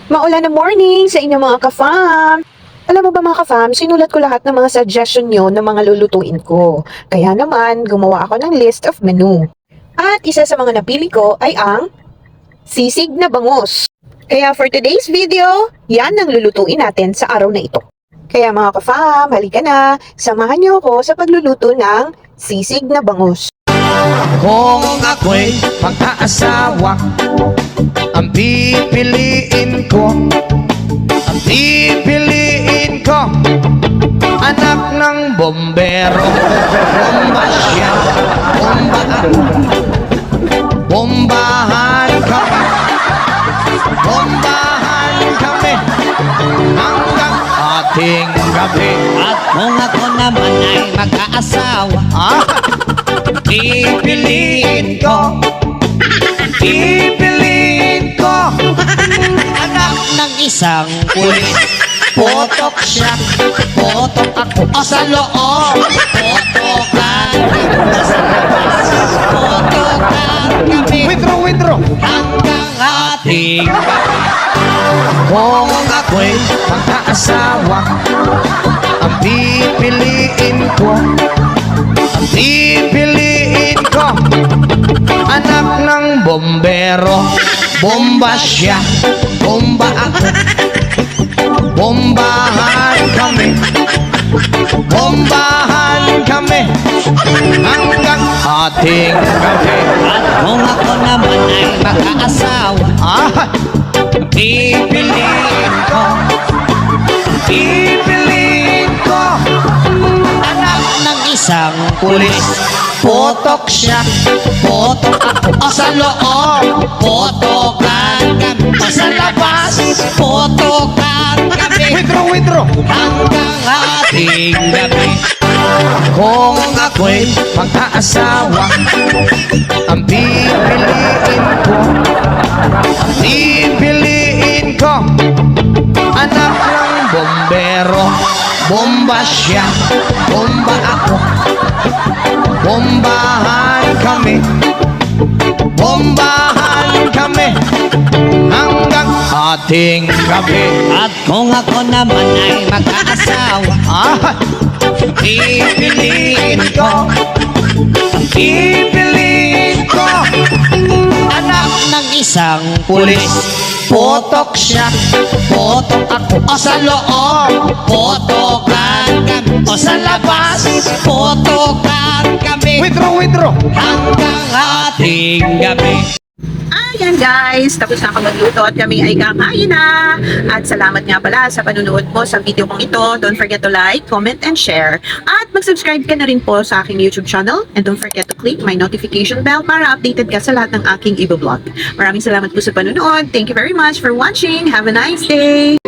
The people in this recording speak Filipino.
Maulan na morning sa inyo mga ka-fam! Alam mo ba mga ka-fam, sinulat ko lahat ng mga suggestion nyo ng mga lulutuin ko. Kaya naman, gumawa ako ng list of menu. At isa sa mga napili ko ay ang sisig na bangus. Kaya for today's video, yan ang lulutuin natin sa araw na ito. Kaya mga ka-fam, halika na, samahan nyo ako sa pagluluto ng sisig na bangus. Kung ako'y pag-aasawa, ang pipiliin ko, anak ng bombero. Bomba siya, bomba ako, bombahan kami, hanggang ating gabi. At kung ako naman ay mag-aasawa, Pipiliin ko anak ng isang pulis. Potok siya, potok ako, o sa loob. Potokan, o sa labas. Potokan kami, Withdraw hanggang ating gabi. Kung ako'y pag-aasawa, ang pipiliin ko, anak ng bombero. Bomba siya, bomba ako, bombahan kami, hanggang ating gabi. At kung ako naman ay mag-aasawa, Pipiliin ko, anak ng isang pulis. potok siya, Potok ako, o sa loob. Potokan kami, o sa labas. Potokan kami, withdraw. hanggang ating gabi. Kung ako'y pag-aasawa, ang pipiliin ko, anak ng bombero. Bomba siya, bomba ako, bombahan kami, hanggang ating gabi. At kung ako naman ay mag-aasawa, Pipiliin ko, anak ng isang pulis. potok siya, Potok ako, o sa loob. Potokan kami, o sa labas. Potokan kami, withdraw. hanggang ating gabi. Ayan guys, tapos na ako magluto at kami ay kakain na. At salamat nga pala sa panunood mo sa video kong ito. Don't forget to like, comment, and share. At mag-subscribe ka na rin po sa aking YouTube channel. And don't forget to click my notification bell para updated ka sa lahat ng aking i-vlog. Maraming salamat po sa panunood. Thank you very much for watching. Have a nice day!